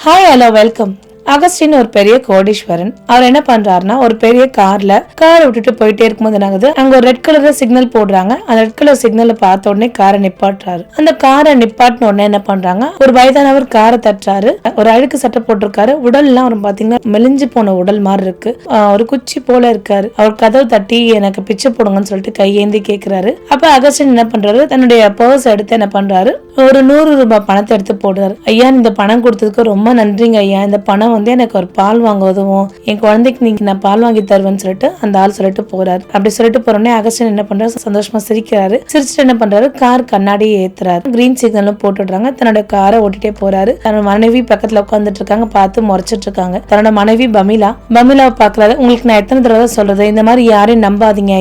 Hi hello welcome. Augustine ஒரு பெரிய கோடீஸ்வரன். அவர் என்ன பண்றாருன்னா, ஒரு பெரிய காரை விட்டுட்டு போயிட்டே இருக்கும்போது என்னாகுது, அங்க ஒரு ரெட் கலர் சிக்னல் போடுறாங்க. அந்த ரெட் கலர் சிக்னல் பார்த்த உடனே காரை நிப்பாட்டுறாரு. அந்த காரை நிப்பாட்டின உடனே என்ன பண்றாங்க, ஒரு வயதானவர் காரை தட்டுறாரு. ஒரு அழுக்கு சட்டை போட்டிருக்காரு. உடல் எல்லாம் அவர் பாத்தீங்கன்னா மெலிஞ்சு போன உடல் மாதிரி இருக்கு. ஒரு குச்சி போல இருக்காரு. அவர் கதவு தட்டி எனக்கு பிச்சை போடுங்கன்னு சொல்லிட்டு கையேந்தி கேட்கிறாரு. அப்ப அகஸ்டின் என்ன பண்றாரு, தன்னுடைய பர்ஸ் எடுத்து என்ன பண்றாரு, ஒரு 100 ரூபாய் பணத்தை எடுத்து போடுறாரு. ஐயா, இந்த பணம் கொடுத்ததுக்கு ரொம்ப நன்றிங்க ஐயா. இந்த பணம் எனக்கு ஒரு பால் வாங்க உதவும், என் குழந்தைக்கு நீங்க நான் பால் வாங்கி தருவேன்னு சொல்லிட்டு அந்த ஆள் சொல்லிட்டு போறாரு. அப்படி சொல்லிட்டு போறோடனே அகஸ்டின் என்ன பண்றாரு, சந்தோஷமா சிரிக்கிறாரு. சிரிச்சுட்டு என்ன பண்றாரு, கார் கண்ணாடியை ஏத்துறாரு. கிரீன் சிக்னலும் போட்டுடுறாங்க. தன்னோட காரை ஓட்டிட்டே போறாரு. தன்னோட மனைவி பக்கத்துல உட்காந்துட்டு இருக்காங்க. பார்த்து முறைச்சிட்டு இருக்காங்க. தன்னோட மனைவி பமிலாவை பாக்குறாரு. உங்களுக்கு நான் எத்தனை தடவை சொல்றது, இந்த மாதிரி யாரையும் நம்பாதீங்க,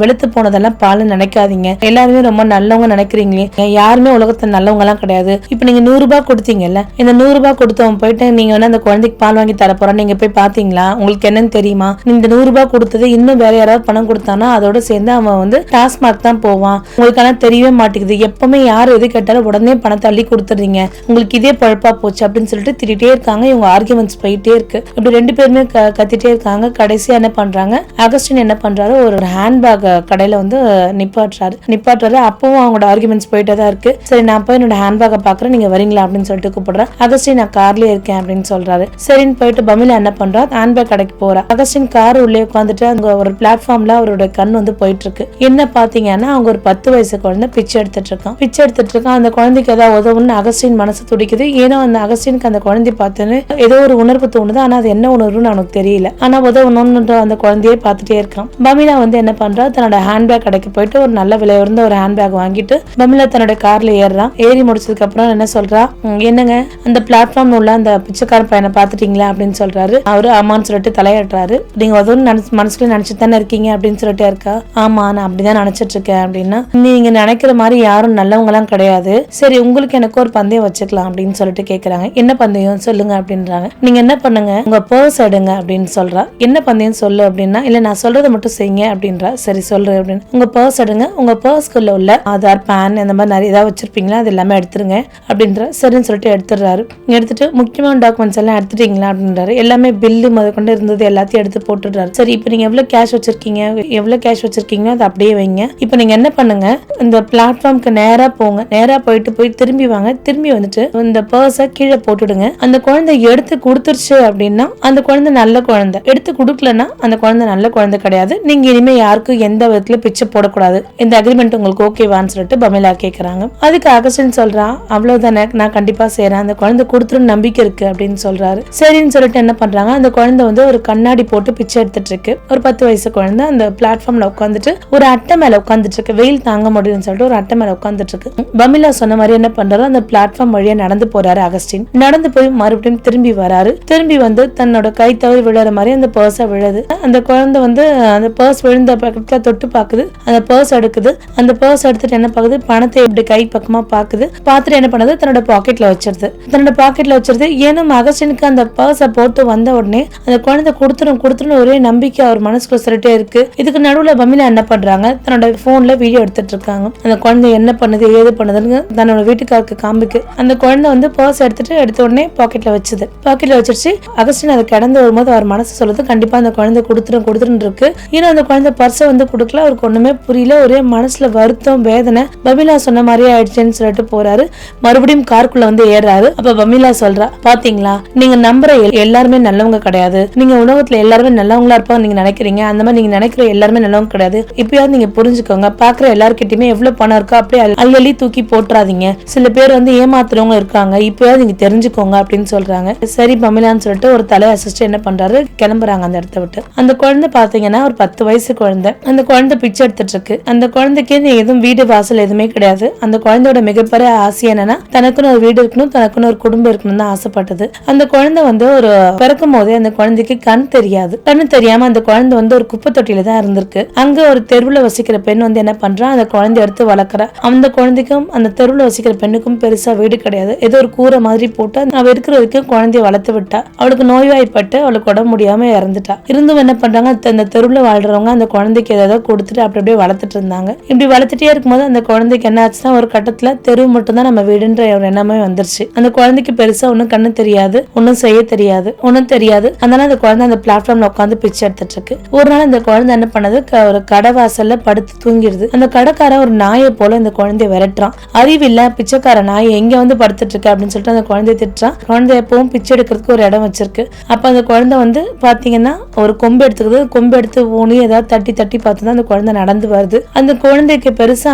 வெளுத்து போனதெல்லாம் பால் நினைக்காதீங்க, எல்லாருமே ரொம்ப நல்லவங்க நினைக்கிறீங்களே, யாருமே உலகத்துல நல்லவங்க எல்லாம் கிடையாது. இப்ப நீங்க 100 ரூபாய் கொடுத்தீங்கல்ல, இந்த 100 ரூபாய் கொடுத்தவன் போயிட்டு நீங்க வந்து அந்த குழந்தைக்கு பால் வாங்கி தரப்போற, நீங்க போய் பாத்தீங்களா, உங்களுக்கு என்னன்னு தெரியுமா, இந்த 100 ரூபாய் கொடுத்தது இன்னும் வேற யாராவது பணம் கொடுத்தானா அதோட சேர்ந்து அவன் வந்து டாஸ்மார்க் தான் போவான். உங்களுக்கு தெரியவே மாட்டேங்குது, எப்பவுமே யார் எது கேட்டாலும் உடனே பணத்தை அள்ளி கொடுத்துறீங்க, உங்களுக்கு இதே பழப்பா போச்சு அப்படின்னு சொல்லிட்டு திட்டிகிட்டே இருக்காங்க. இவங்க ஆர்கியூமெண்ட்ஸ் போயிட்டே இருக்கு. இப்படி ரெண்டு பேருமே கத்திட்டே இருக்காங்க. கடைசியா என்ன பண்றாங்க, அகஸ்டின் என்ன பண்றாரு, ஒரு ஹேண்ட்பேக் கடையில வந்து நிப்பாட்டுறாரு. அப்பவும் அவங்களோட ஆர்கியூமெண்ட்ஸ் போயிட்டே தான் இருக்கு. சரி, நான் போய் என்னோட ஹேண்ட்பேக்கை பாக்குறேன், நீங்க வரீங்களா அப்படின்னு சொல்லிட்டு கூப்பிடுறேன். அகஸ்டின் நான் கார்லயே இருக்கேன் அப்படின்னு சொல்றாரு. சரின்னு போயிட்டு பமிலா என்ன பண்றா, ஹேண்ட்பேக் கடைக்கு போறா. அகஸ்டின் கார் உள்ளே உட்காந்துட்டு அங்க ஒரு பிளாட்ஃபார்ம்ல அவரோட கண் வந்து போயிட்டு இருக்கு. என்ன பாத்தீங்கன்னா, அவங்க ஒரு 10 வயசு குழந்தை பிச்சை எடுத்துட்டு இருக்கான். அந்த குழந்தைக்கு ஏதாவது உதவுன்னு அகஸ்டின் மனசு துடிக்குது. ஏன்னா அந்த அகஸ்டினுக்கு அந்த குழந்தை பார்த்தோன்னு ஏதோ ஒரு உணர்வு தோணுது. ஆனா அது என்ன உணர்வுன்னு அவனுக்கு தெரியல. ஆனா உதவணும்ன்ற அந்த குழந்தையே பார்த்துட்டே இருக்கான். பமிலா வந்து என்ன பண்றா, தன்னோட ஹேண்ட்பேக் கடைக்கு போயிட்டு ஒரு நல்ல விலை உயர்ந்த ஒரு ஹேண்ட்பேக் வாங்கிட்டு பமிலா தன்னோட கார்ல ஏறுறான். ஏறி முடிச்சதுக்கு அப்புறம் என்ன சொல்றா, என்னங்க அந்த பிளாட்ஃபார்ம் உள்ள அந்த பிச்சைக்கார பையனை பாத்துட்டீங்களா அப்படின்னு சொல்றாரு. அவரு ஆமான்னு சொல்லிட்டு தலையாட்டுறாரு. நீங்க மனசுல நினைச்சுட்டு தானே இருக்கீங்க அப்படின்னு சொல்லிட்டு இருக்கா. ஆமா, நான் அப்படிதான் நினைச்சிட்டு இருக்கேன் அப்படின்னா, நீங்க நினைக்கிற மாதிரி யாரும் நல்லவங்க எல்லாம் கிடையாது. சரி, உங்களுக்கு எனக்கு ஒரு பந்தயம் வச்சுக்கலாம் அப்படின்னு சொல்லிட்டு கேக்குறாங்க. என்ன பந்தயம் சொல்லுங்க அப்படின்றாங்க. நீங்க என்ன பண்ணுங்க, உங்க பர்ஸ் எடுங்க அப்படின்னு சொல்றா. என்ன பந்தயம் சொல்லு அப்படின்னா, இல்ல நான் சொல்றதை மட்டும் செய்யுங்க அப்படின்றா. சரி சொல்லு அப்படின்னு. உங்க பர்ஸ் எடுங்க, உங்க பர்ஸ்குள்ள உள்ள ஆதார், பேன் இந்த மாதிரி நிறைய ஏதாவது வச்சிருப்பீங்களா, அது எல்லாமே எடுத்துருங்க அப்படின்ற. சரின்னு சொல்லிட்டு எடுத்துடுறாரு. எடுத்துட்டு முக்கியமான டாக்குமெண்ட்ஸ் எல்லாம் எடுத்துட்டீங்களா அப்படின்றாரு. எல்லாமே பில்லு முதற்கொண்டு இருந்தது எல்லாத்தையும் எடுத்து போட்டுடுறாரு. சரி, இப்போ நீங்க எவ்வளவு கேஷ் வச்சிருக்கீங்களோ அதை அப்படியே வைங்க. இப்போ நீங்க என்ன பண்ணுங்க, இந்த பிளாட்ஃபார்முக்கு நேரா போங்க. நேரா போய் திரும்பி வாங்க. திரும்பி வந்துட்டு இந்த பர்ஸை கீழே போட்டுடுங்க. அந்த குழந்தை எடுத்து கொடுத்துருச்சு அப்படின்னா அந்த குழந்தை நல்ல குழந்தை, எடுத்து கொடுக்கலன்னா அந்த குழந்தை நல்ல குழந்தை கிடையாது. நீங்க இனிமே யாருக்கும் எந்த விதத்துல பிச்சை போடக்கூடாது. இந்த அக்ரிமெண்ட் உங்களுக்கு ஓகேவான்னு சொல்லிட்டு பமிலா கேட்கறாங்க. அதுக்கு அகஸ்டின் சொல்றான், அவ்வளவுதானே, நான் கண்டிப்பா செய்யறேன், அந்த குழந்தை கொடுத்துரும் நம்பிக்கை இருக்கு அப்படின்னு சொல்றாரு. சரின்னு சொல்லிட்டு என்ன பண்றாங்க, அந்த குழந்தை வந்து ஒரு கண்ணாடி போட்டு பிச்சை எடுத்துட்டு இருக்கு. ஒரு 10 வயசு குழந்தை அந்த பிளாட்ஃபார்ம்ல உட்காந்துட்டு ஒரு அட்டை மேல உட்காந்துட்டு இருக்கு. வெயில் தாங்க முடியும்னு சொல்லிட்டு ஒரு அட்டை மேல உட்காந்துட்டு இருக்கு. பமிலா சொன்ன மாதிரி என்ன பண்றாரு, அந்த பிளாட்ஃபார்ம் வழியா நடந்து போறாரு. அகஸ்டின் நடந்து போய் மறுபடியும் திரும்பி வராரு. திரும்பி வந்து தன்னோட கை தவறி விழுற மாதிரி அந்த பர்ஸை விழுது. அந்த குழந்தை வந்து அந்த பர்ஸ் விழுந்த பக்கத்துல தொட்டு பாக்குது. அந்த பர்ஸ் எடுக்குது. அந்த பர்ஸ் எடுத்துட்டு என்ன பாக்குது, பணத்தை இப்படி கை பக்கமா பாக்குது. பாத்துட்டு என்ன பண்ணுது, தன்னோட பாக்கெட்ல வச்சிருது. ஏன்னா அகஸ்டினுக்கு அந்த பர்ஸை போட்டு வந்த உடனே அந்த குழந்தை கொடுத்துரும் ஒரே நம்பிக்கை அவர் மனசுக்குள்ள சொல்லிட்டே இருக்கு. இதுக்கு நடுவுல பமிலா என்ன பண்றாங்க, தன்னோட போன்ல வீடியோ எடுத்துட்டு இருக்காங்க. அந்த குழந்தை என்ன பண்ணுது ஏது பண்ணுதுன்னு தன்னோட வீட்டுக்காருக்கு காமிக்கு. அந்த குழந்தை வந்து பர்ஸ் எடுத்த உடனே பாக்கெட்ல வச்சிருச்சு. அகஸ்டின் அதை கடந்து வரும்போது அவர் மனசு சொல்லுது, கண்டிப்பா அந்த குழந்தை கொடுத்துரும் இருக்கு. ஏன்னா அந்த குழந்தை பர்ஸை வந்து கொடுக்கல. அவருக்கு ஒண்ணுமே புரியல. ஒரே மனசுல வருத்தம், வேதனை. பமிலா சொன்ன மாதிரியே ஆயிடுச்சுன்னு சொல்லிட்டு போறாரு. மறுபடியும் காருக்குள்ள வந்து ஏறாரு. அப்ப பமிலா சொல்றா, பாத்தீங்களா, நீங்க நம்புற எல்லாருமே நல்லவங்க கிடையாது. நீங்க உலகத்துல எல்லாருமே நல்லவங்களா இருப்பாங்க நீங்க நினைக்கிறீங்க. அந்த மாதிரி நீங்க நினைக்கிற எல்லாருமே நல்லவங்க கிடையாது. இப்பயாவது நீங்க புரிஞ்சுக்கோங்க. பாக்குற எல்லார்கிட்டயுமே எவ்வளவு பணம் இருக்கோ அப்படியே அள்ளி தூக்கி போட்டுறாதீங்க. சில பேர் வந்து ஏமாத்துறவங்க இருக்காங்க. இப்பயாவது நீங்க தெரிஞ்சுக்கோங்க அப்படின்னு சொல்றாங்க. சரி பமிலான்னு சொல்லிட்டு ஒரு தலை அசிஸ்ட் என்ன பண்றாரு, கிளம்புறாங்க அந்த இடத்த விட்டு. அந்த குழந்தை பாத்தீங்கன்னா ஒரு 10 வயசு குழந்தை. அந்த குழந்தை பிச்சை எடுத்துட்டு இருக்கு. அந்த குழந்தைக்கு எதுவும் வீடு வாசல் எதுவுமே கிடையாது. அந்த குழந்தையோட மிகப்பெரிய ஆசை என்னன்னா, தனக்குன்னு ஒரு வீடு இருக்கணும், தனக்குன்னு ஒரு குடும்பம் இருக்கணும் தான் ஆசைப்பட்டது. அந்த குழந்தை வந்து ஒரு பிறக்கும் போதே அந்த குழந்தைக்கு கண் தெரியாது. கண்ணு தெரியாம அந்த குழந்தை வந்து ஒரு குப்பை தொட்டியில தான் இருந்திருக்கு. அங்க ஒரு தெருவுல வசிக்கிற பெண் வந்து என்ன பண்றா, அந்த குழந்தை எடுத்து வளர்க்குறா. அந்த குழந்தைக்கும் அந்த தெருவுல வசிக்கிற பெண்ணுக்கும் பெருசா வீடு கிடையாது. ஏதோ ஒரு கூரை மாதிரி போட்டு அவ இருக்கிற வரைக்கும் குழந்தைய வளர்த்து விட்டா. அவளுக்கு நோய்வாய்ப்பட்டு அவளுக்கு உடம்பு முடியாம இறந்துட்டா. இருந்தும் என்ன பண்றாங்க, அந்த தெருவுல வாழ்றவங்க அந்த குழந்தைக்கு ஏதாவது கொடுத்துட்டு அப்படி அப்படியே வளர்த்துட்டு இருந்தாங்க. இப்படி வளர்த்துட்டே இருக்கும்போது அந்த குழந்தைக்கு என்ன ஆச்சுன்னா, ஒரு கட்டத்துல தெரு மட்டும் தான் நம்ம வீடுன்ற ஒரு எண்ணமே வந்துருச்சு. அந்த குழந்தைக்கு பெருசா ஒன்னும் கண்ணு தெரியாது, ஒன்னும் செய்ய தெரியாது, ஒன்னும் தெரியாது. அதனால அந்த குழந்தை அந்த பிளாட்ஃபார்ம்ல உட்காந்து பிச்சை எடுத்துட்டு இருக்கு. ஒரு நாள் அந்த குழந்தை என்ன பண்ணது, ஒரு கடை வாசல்ல படுத்து தூங்கிடுது. அந்த கடைக்கார ஒரு நாயை போல இந்த குழந்தைய விரட்டுறான். அறிவில்ல பிச்சைக்கார நாய் எங்க வந்து படுத்துட்டு இருக்கு அப்படின்னு சொல்லிட்டு அந்த குழந்தைய திட்டுறான். குழந்தை எப்பவும் பிச்சை எடுக்கிறதுக்கு ஒரு இடம் வச்சிருக்கு. அப்ப அந்த குழந்தை வந்து பாத்தீங்கன்னா ஒரு கொம்பு எடுத்துக்குது. கொம்பு எடுத்து ஊனி ஏதாவது தட்டி தட்டி பார்த்துதான் அந்த குழந்தை நடந்து வருது. அந்த குழந்தைக்கு பெருசா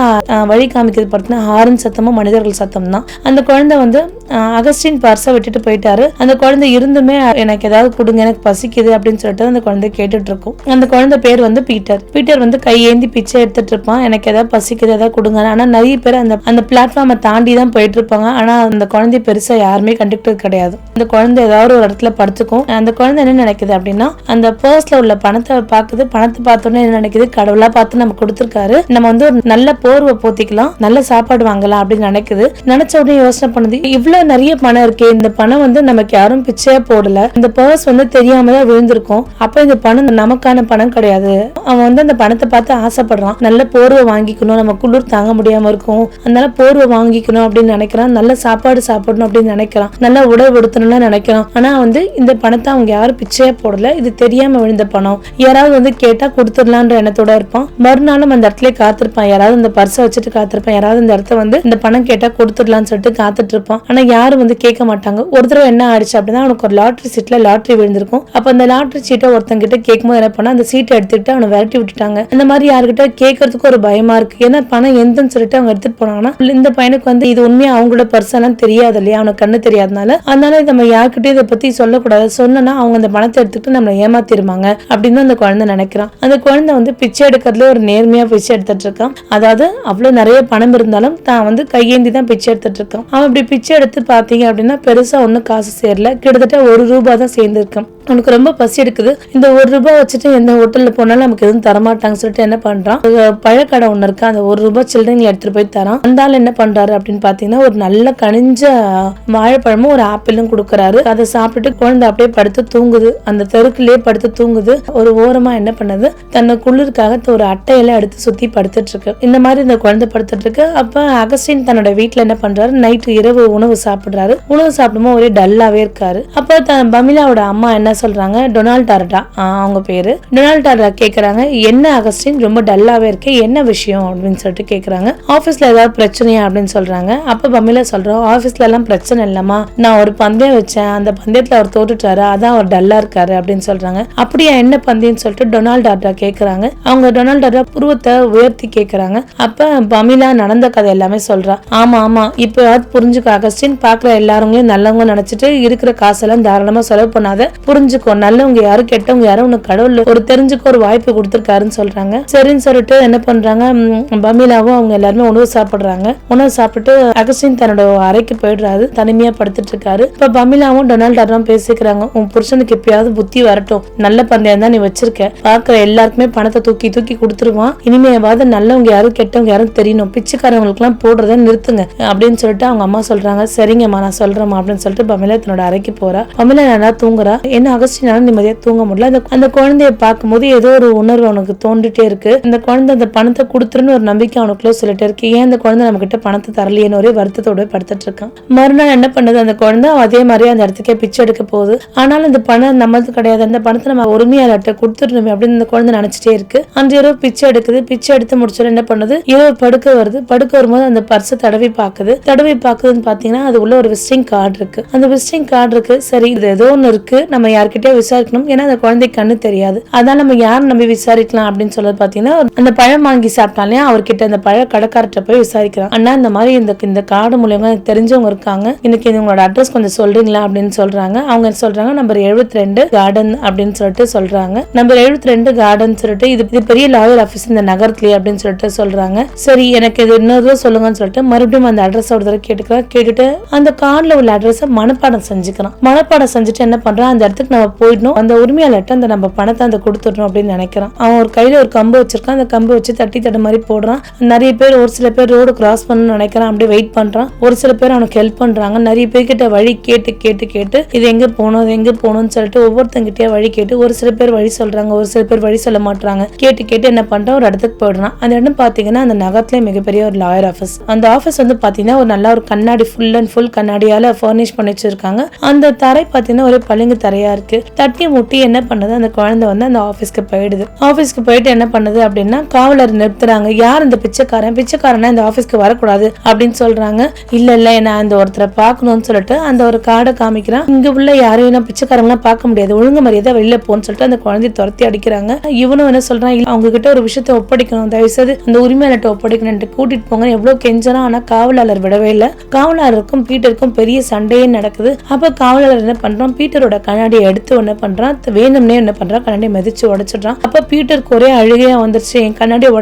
வழி காமிக்கிறது பார்த்தீங்கன்னா ஹாரன் சத்தமும் மனிதர்கள் சத்தம் தான். அந்த குழந்தை வந்து அகஸ்டின் பர்ஸை விட்டுட்டு போயிட்டாரு. அந்த குழந்தை இருந்துமே எனக்கு ஏதாவது கொடுங்க, எனக்கு பசிக்குது அப்படின்னு சொல்லிட்டு அந்த குழந்தை கேட்டுட்டு இருக்கும். அந்த குழந்தை பேர் வந்து பீட்டர். பீட்டர் வந்து கையேந்தி பிச்சை எடுத்துட்டு இருப்பான். எனக்கு ஏதாவது பசிக்குது, ஏதாவது கொடுங்க. ஆனா நிறைய பேர் அந்த பிளாட்ஃபார்மை தாண்டி தான் போயிட்டு இருப்பாங்க. ஆனா அந்த குழந்தை பெருசா யாருமே கண்டுக்கிறது கிடையாது. அந்த குழந்தை ஏதாவது ஒரு இடத்துல படுத்துக்கும். அந்த குழந்தை என்ன நினைக்குது அப்படின்னா, அந்த பர்ஸ்ல உள்ள பணத்தை பாக்குது. பணத்தை பார்த்தோன்னே என்ன நினைக்குது, கடவுளா பார்த்து நம்ம கொடுத்துருக்காரு, நம்ம வந்து ஒரு நல்ல போர்வை போத்திக்கலாம், நல்ல சாப்பாடு வாங்கலாம் அப்படின்னு நினைக்குது. நினைச்ச உடனே யோசனை பண்ணுது, இவ்வளவு நிறைய பணம் இருக்கே, இந்த பணம் வந்து நமக்கு யாரும் பிச்சையா போடல, இந்த பர்ஸ் வந்து தெரியாம தான் விழுந்திருக்கும், அப்ப இந்த பணம் நமக்கான பணம் கிடையாது. அவன் வந்து அந்த பணத்தை பார்த்து ஆசைப்படுறான், நல்ல போர்வை வாங்கிக்கணும், நம்ம குளிர் தாங்க முடியாம இருக்கும், அதனால போர்வை வாங்கிக்கணும் அப்படின்னு நினைக்கிறான், நல்ல சாப்பாடு சாப்பிடணும் அப்படின்னு நினைக்கிறான், நல்ல உடை உடுத்தணும்னு நினைக்கிறான். ஆனா வந்து இந்த பணத்தை அவங்க யாரும் பிச்சையா போடல, இது தெரியாம விழுந்த பணம், யாராவது வந்து கேட்டா கொடுத்துடலான்ற எண்ணத்தோட இருப்பான். மறுநாளும் அந்த இடத்துல காத்திருப்பான், யாராவது இந்த பர்ஸை வச்சுட்டு காத்திருப்பான், யாராவது இந்த இடத்த வந்து இந்த பணம் கேட்டா கொடுத்துடலாம்னு சொல்லிட்டு காத்துட்டு இருப்பான். ஆனா யாரும் வந்து கேட்க மாட்டாங்க. ஒரு தடவை என்ன ஆயிடுச்சு அப்படின்னா, அவனுக்கு ஒரு லாட்டரி சீட்ல லாட்டரி விழுந்திருக்கும். அப்ப அந்த லாட்டரி சீட்டை ஒருத்தங்கிட்ட கேட்கும்போது என்ன பண்ணா, அந்த சீட்டை எடுத்துக்கிட்டு அவனை விரட்டி விட்டுட்டாங்க. அந்த மாதிரி யாருக்கிட்ட கேட்கறதுக்கு ஒரு பயமா இருக்கு. ஏன்னா பணம் எந்தன்னு சொல்லிட்டு அவங்க எடுத்துட்டு போனாங்கன்னா, இந்த பையனுக்கு வந்து இது உண்மையா அவங்களோட பர்ஸ் எல்லாம் தெரியாது இல்லையா, அவனுக்கு கண்ணு தெரியாதனால. அதனால நம்ம யாருக்கிட்டையும் இதை பத்தி சொல்லக்கூடாது, சொன்னா அவங்க அந்த பணத்தை எடுத்துக்கிட்டு நம்மளை ஏமாத்திருவாங்க அப்படின்னு அந்த குழந்தை நினைக்கிறான். அந்த குழந்தை வந்து பிச்சை எடுக்கிறதுல ஒரு நேர்மையா பிச்சை எடுத்துட்டு இருக்கான். அதாவது அவ்வளவு நிறைய பணம் இருந்தாலும் தான் வந்து கையேந்தி தான் பிச்சை எடுத்துட்டு இருக்கான். அவன் இப்படி பிச்சை எடுத்து பாத்தீங்க அப்படின்னா பெருசா ஒன்னும் காசு சேரல, கிட்டத்தட்ட ₹1 தான் சேர்ந்திருக்கான். அவனுக்கு ரொம்ப பசி எடுக்குது. இந்த ₹1 வச்சுட்டு எந்த ஹோட்டல்ல போனாலும் நமக்கு எதுவும் தரமாட்டாங்க சொல்லிட்டு என்ன பண்றான், பழக்கடை ஒண்ணு இருக்கு, அந்த ₹1 சில்லறைங்களை எடுத்துட்டு போய் தரான். அந்த ஆள் என்ன பண்றாரு அப்படின்னு பாத்தீங்கன்னா, ஒரு நல்ல கனிஞ்ச வாழைப்பழமும் ஒரு ஆப்பிளும் கொடுக்கறாரு. அதை சாப்பிட்டுட்டு குழந்தை அப்படியே படுத்து தூங்குது. அந்த தெருக்குள்ளேயே படுத்து தூங்குது. ஒரு ஓரமா என்ன பண்ணுது, தன்னை குளிருக்காக ஒரு அட்டையில எடுத்து சுத்தி படுத்துட்டு இருக்கு. இந்த மாதிரி இந்த குழந்தை படுத்துட்டு இருக்கு. அப்ப அகஸ்டின் தன்னோட வீட்டுல என்ன பண்றாரு, நைட்டு இரவு உணவு சாப்பிடுறாரு. உணவு சாப்பிடும்போது ஒரே டல்லாவே இருக்காரு. அப்ப பமிலாவோட அம்மா என்ன சொல்றாங்க, டொனால்ட் டார்டா அவங்க பேரு, டொனால்ட் டார்டா கேக்குறாங்க, என்ன அகஸ்டின் ரொம்ப டல்லாவே இருக்கே, என்ன விஷயம் அப்படின்னு சொல்லிட்டு கேக்குறாங்க. ஆபீஸ்ல ஏதாவது பிரச்சனையா அப்படின்னு சொல்றாங்க. அப்ப பமிலா சொல்றோம், ஆபீஸ்ல எல்லாம் பிரச்சனை இல்லம்மா, நான் ஒரு பந்தயம் வச்சேன், அந்த பந்தயத்துல அவர் தோத்துட்டாரு, அதான் அவர் டல்லா இருக்காரு அப்படின்னு சொல்றாங்க. அப்படியா, என்ன பந்தயம் சொல்லிட்டு டொனால்ட் டார்டா கேக்குறாங்க. அவங்க டொனால்ட் டார்டா புருவத்தை உயர்த்தி கேக்குறாங்க. அப்ப பமிலா நடந்த கதை எல்லாமே சொல்றா. ஆமா ஆமா, இப்ப புரிஞ்சுக்க அகஸ்டின், பாக்குற எல்லாருங்களையும் நல்லவங்க நினைச்சிட்டு இருக்கிற காசெல்லாம் தாராளமா செலவு பண்ணாத, புரிஞ்சுக்கோ, நல்லவங்க யாரும் கெட்டவங்க யாரும் உனக்கு கடவுள் ஒரு தெரிஞ்சுக்க ஒரு வாய்ப்பு கொடுத்திருக்காருன்னு சொல்றாங்க. சரின்னு சொல்லிட்டு என்ன பண்றாங்க, பமிலாவும் அவங்க எல்லாருமே உணவு சாப்பிடுறாங்க. உணவு சாப்பிட்டு அகஸ்டின் தன்னோட அறைக்கு போயிடுறாரு, தனிமையா படுத்துட்டு இருக்காரு. இப்ப பமிலாவும் டொனால்ட் டார்டாவும் பேசிக்கிறாங்க, உன் புருஷனுக்கு எப்பயாவது புத்தி வரட்டும், நல்ல பந்தயம் தான் நீ வச்சிருக்க, பாக்குற எல்லாருக்குமே பணத்தை தூக்கி தூக்கி கொடுத்துருவான், இனிமேவாவது நல்லவங்க யாரும் கெட்டவங்க யாரும் தெரியணும், பிச்சைக்காரங்களுக்கு எல்லாம் போடுறத நிறுத்துங்க அப்படின்னு சொல்லிட்டு அவங்க அம்மா சொல்றாங்க. சரிங்கம்மா நான் சொல்றேம்மா அப்படின்னு சொல்லிட்டு பமிலா தன்னோட அறைக்கு போறா. பமிலா நல்லா தூங்குறா. என்ன அகஸ்டினால நிம்மதியா தூங்க முடியல. அந்த குழந்தைய பார்க்கும்போது ஏதோ ஒரு உணர்வு அவனுக்கு தோண்டிட்டே இருக்கு. இந்த குழந்தை அந்த பணத்தை கொடுத்துருன்னு ஒரு நம்பிக்கை அவனுக்குள்ள சொல்லிட்டே இருக்கு. ஏன் அந்த குழந்தை நம்ம கிட்ட பணத்தை தரலையேன்னு ஒரே வருத்தத்தோட படுத்துட்டு இருக்கான். மறுநாள் என்ன பண்ணுது, அந்த குழந்தை அதே மாதிரி அந்த இடத்துக்கே பிச்சை எடுக்க போகுது. ஆனாலும் இந்த பணம் நம்மளுக்கு கிடையாது, அந்த பணத்தை நம்ம உரிமையாளர்கிட்ட கொடுத்துடணுமே அப்படின்னு இந்த குழந்தை நினைச்சிட்டே இருக்கு. அன்று இரவு பிச்சை எடுக்குது. பிச்சை எடுத்து முடிச்சோட என்ன பண்ணுது, இரவு படுக்க வருது. படுக்க வரும்போது அந்த பர்ஸை தடவி பாக்குது. தடவி பாக்குதுன்னு பாத்தீங்கன்னா அது உள்ள ஒரு விசிட்டிங் கார்டு இருக்கு. அந்த விசிட்டிங் கார்டு இருக்கு. சரி இது ஏதோ ஒண்ணு இருக்கு, நம்ம யார்கிட்டயே விசாரிக்கணும், ஏன்னா அந்த குழந்தைக்கு கண்ணு தெரியாது. அதான் நம்ம யார் நம்பி விசாரிக்கலாம் அப்படின்னு சொல்றது பாத்தீங்கன்னா, அந்த பழம் வாங்கி சாப்பிட்டாலே அவர்கிட்ட அந்த பழ கடைக்காரர்கிட்ட போய் விசாரிக்கலாம். அண்ணா இந்த மாதிரி இந்த கார்டு மூலியமா எனக்கு தெரிஞ்சவங்க இருக்காங்க, எனக்கு உங்களோட அட்ரஸ் கொஞ்சம் சொல்றீங்களா அப்படின்னு சொல்றாங்க. அவங்க சொல்றாங்க நம்பர் 72 கார்டன் அப்படின்னு சொல்லிட்டு சொல்றாங்க. நம்பர் 72 கார்டன் சொல்லிட்டு இது பெரிய லாயர் ஆபீஸ் இந்த நகரத்திலேயே அப்படின்னு சொல்லிட்டு சொல்றாங்க. சரி எனக்கு இது இன்னொரு சொல்லுங்கன்னு சொல்லிட்டு மறுபடியும் அந்த அட்ரஸ் ஒரு தடவை கேட்டுட்டு அந்த கார்டுல உள்ள அட்ரஸ் மனப்பாடம் செஞ்சுக்கிறான். மனப்பாடம் செஞ்சுட்டு என்ன பண்றான், அந்த இடத்துக்கு நம்ம போயிடணும், அந்த உரிமையாளர்கிட்ட அந்த நம்ம பணத்தை அந்த கொடுத்துடணும் அப்படின்னு நினைக்கிறான். அவன் ஒரு கையில ஒரு கம்பு வச்சிருக்கான், அந்த கம்பு வச்சு தட்டி மாதிரி போடுறான். நிறைய பேர், ஒரு சில பேர் ரோடு கிராஸ் பண்ணணும்னு நினைக்கிறான், அப்படியே வெயிட் பண்றான். ஒரு சில பேர் அவனுக்கு ஹெல்ப் பண்றாங்க. நிறைய பேர்கிட்ட வழி கேட்டு இது எங்க போகணும்னு சொல்லிட்டு ஒவ்வொருத்தங்கிட்டே வழி கேட்டு ஒரு சில பேர் வழி சொல்றாங்க, ஒரு சில பேர் வழி சொல்ல மாட்டாங்க. கேட்டு என்ன பண்றான், ஒரு இடத்துக்கு போயிடுறான். அந்த இடம் பாத்தீங்கன்னா அந்த நகரத்திலே மிகப்பெரிய ஒரு லாயர் ஆபீஸ். அந்த ஆபீஸ் வந்து பாத்தீங்கன்னா ஒரு நல்ல ஒரு கண்ணாடி ஃபுல் அண்ட் ஃபுல் கண்ணாடியால ஃபர்னிஷ் பண்ணி வச்சிருக்காங்க. அந்த தரை பாத்தீங்கன்னா ஒரு பளிங்கு தரையா இருக்கு. தட்டி முட்டி என்ன பண்ணுது, அந்த குழந்தை வந்து அந்த ஆபீஸ்க்கு போயிடுது. ஆபீஸ்க்கு போயிட்டு என்ன பண்ணுது அப்படின்னா, காவலர் நிறுத்துறாங்க. யார் இந்த பிச்சைக்காரனா இந்த ஆபீஸ்க்கு வரக்கூடாது அப்படின்னு சொல்றாங்க. இல்ல நான் இந்த ஒருத்தரை பார்க்கணும்னு சொல்லிட்டு அந்த ஒரு கார்டை காமிக்கிறான். இங்க உள்ள யாரையும் பிச்சைக்காரங்களாம் பார்க்க முடியாது, ஒழுங்கு மரியாதை வெளியில போன்னு சொல்லிட்டு அந்த குழந்தைய துரத்தி அடிக்கிறாங்க. இவனும் என்ன சொல்றான், அவங்க கிட்ட ஒரு விஷயத்த ஒப்படைக்கணும், தயவுசெய்து அந்த உரிமையாளர்கிட்ட ஒப்படைக்கணும், கூட்டிட்டு போங்க எவ்வளவு கெஞ்சலாம். ஆனா காவலாளர் விடவே இல்லை. காவலாளருக்கும் பீட்டருக்கும் பெரிய சண்டையே நடக்குது. அப்ப காவலாளர் என்ன பண்றான், பீட்டரோட கண்ணாடியை எடுத்து என்ன பண்றான், வேணும்னே என்ன பண்றான், கண்ணாடியை மிதிச்சு உடைச்சிடுறான். அப்ப பீட்டருக்கு ஒரே அழுகையா வந்துருச்சு, என் கண்ணாடியை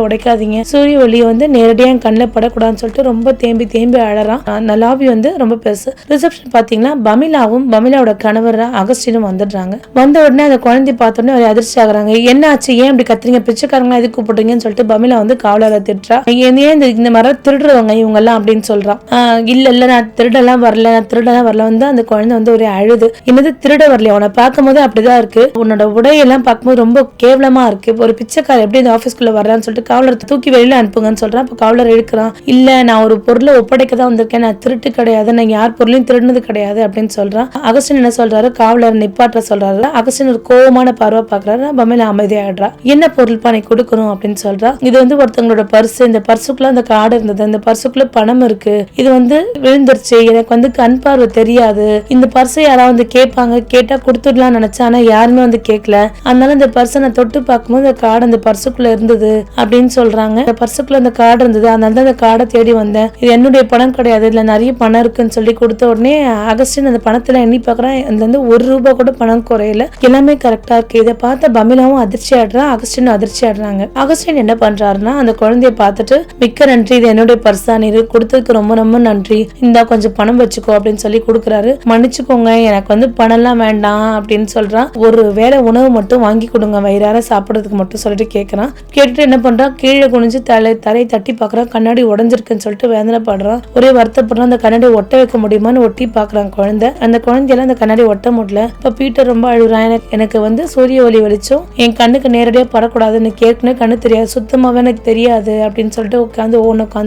உடைக்காதீங்க, சூரிய ஒளி வந்து நேரடியா என் கண்ணில் படக்கூடாதுன்னு சொல்லிட்டு ரொம்ப தேம்பி அழறான். அந்த லாபி வந்து ரொம்ப பெருசு. ரிசப்ஷன் பாத்தீங்கன்னா பமிலாவோட கணவர் அகஸ்டினும் வந்துடுறாங்க. வந்த உடனே அந்த குழந்தை பார்த்த உடனே அதிர்ச்சி ஆகுறாங்க. என்ன ஆச்சு, ஏன் இப்படி கத்துறீங்க, பிச்சைக்காரங்களா எதுக்கு கூப்பிடுறீங்கன்னு சொல்லிட்டு பமிலா வந்து காவலரை திட்டுறா. ஏன் இந்த மாதிரி திருடுறவங்க இவங்க எல்லாம் அப்படின்னு சொல்றான். இல்ல நான் திருடெல்லாம் வரல வந்து அந்த குழந்தை வந்து ஒரே அழுது. என்னது திருட வரலையா, உன்னை பார்க்கும் போது அப்படிதான் இருக்கு, உன்னோட உடையெல்லாம் பார்க்கும்போது ரொம்ப கேவலமா இருக்கு, ஒரு பிச்சைக்காரர் எப்படி இந்த ஆபீஸ்க்குள்ள வர்றான்னு சொல்லிட்டு காவலர் தூக்கி வெளியில அனுப்புங்கன்னு சொல்றான். அப்ப காவலர் எடுக்கிறான். இல்ல நான் ஒரு பொருளை ஒப்படைக்க தான் வந்திருக்கேன், நான் திருட்டு கிடையாது, நான் யார் பொருளையும் திருடுனது கிடையாது அப்படின்னு சொல்றான். அகஸ்டின் என்ன சொல்றாரு, காவலர் நிப்பாட்ட சொல்றாரு. அகஸ்டின் ஒரு கோபமான பார்வை பாக்குறாரு. பமிலா அமைதியாடுறா. என்ன பொருள் பண்ணி கொடுக்கணும் அப்படின்னு சொல்றா. இது வந்து ஒருத்தவங்களோட பர்ஸ், இந்த பர்சுக்குள்ள அந்த கார்டு இருந்தது, இந்த பர்சுக்குள்ள பணம் இருக்கு, இது வந்து விழுந்துருச்சு, எனக்கு வந்து கண் பார்வை தெரியாது, இந்த பர்ஸை யாராவது கேட்பாங்க, கேட்டா கொடுத்துடலாம் நினைச்சா, ஆனா யாருமே வந்து கேட்கல, அதனால இந்த பர்ஸை நான் தொட்டு பார்க்கும்போது அந்த கார்டு அந்த பர்சுக்குள்ள இருந்தது அப்படின்னு சொல்றாங்க. இந்த பர்சுக்குள்ள அந்த கார்டு இருந்தது, அதனால தான் அந்த கார்டை தேடி வந்தேன், இது என்னுடைய பணம் கிடையாது, இதுல நிறைய பணம் இருக்குன்னு சொல்லி கொடுத்த உடனே அகஸ்டின் அந்த பணத்துல எண்ணி பாக்குறான். அதுல இருந்து ₹1 கூட பணம் குறையல, எல்லாமே கரெக்டா இருக்கு. இதை பார்த்த பமிலாவும் அதிர்ச்சி ஆடுறான், அகஸ்டின் அதிர்ச்சி ஆடுறாங்க. அகஸ்டின் என்ன பண்றாருன்னா, அந்த குழந்தைய பார்த்துட்டு மிக்க நன்றி, இது என்னுடைய பர்ஸ் தான், நீ கொடுத்ததுக்கு ரொம்ப ரொம்ப நன்றி, இந்தா கொஞ்சம் பணம் வச்சுக்கோ அப்படின்னு சொல்லி கொடுக்குறாரு. மன்னிச்சுக்கோங்க, எனக்கு வந்து பணம் எல்லாம் வேண்டாம் அப்படின்னு சொல்றான். ஒரு வேளை உணவு மட்டும் வாங்கி கொடுங்க, வயிறார சாப்பிடறதுக்கு மட்டும் சொல்லிட்டு கேட்கறான். கேட்டுட்டு என்ன பண்றான், கீழே குனிஞ்சு தரை தட்டி பாக்குறான். கண்ணாடி உடஞ்சிருக்குன்னு சொல்லிட்டு வேதனைப்படுறான், ஒரே வருத்தப்படுறான். அந்த கண்ணாடி ஒட்ட வைக்க முடியுமான்னு ஒட்டி பாக்குறான் குழந்தை. அந்த குழந்தையெல்லாம் அந்த கண்ணாடி ஒட்ட முடியல. இப்ப பீட்டர் ரொம்ப அழுறான். எனக்கு வந்து சூரிய ஒளி வெளிச்சம் என் கண்ணுக்கு நேரடியா படக்கூடாது, எனக்கு ஏற்கனவே கண்ணு தெரியாது, சுத்தமாவே எனக்கு தெரியாது அப்படின்னு சொல்லிட்டு உட்காந்து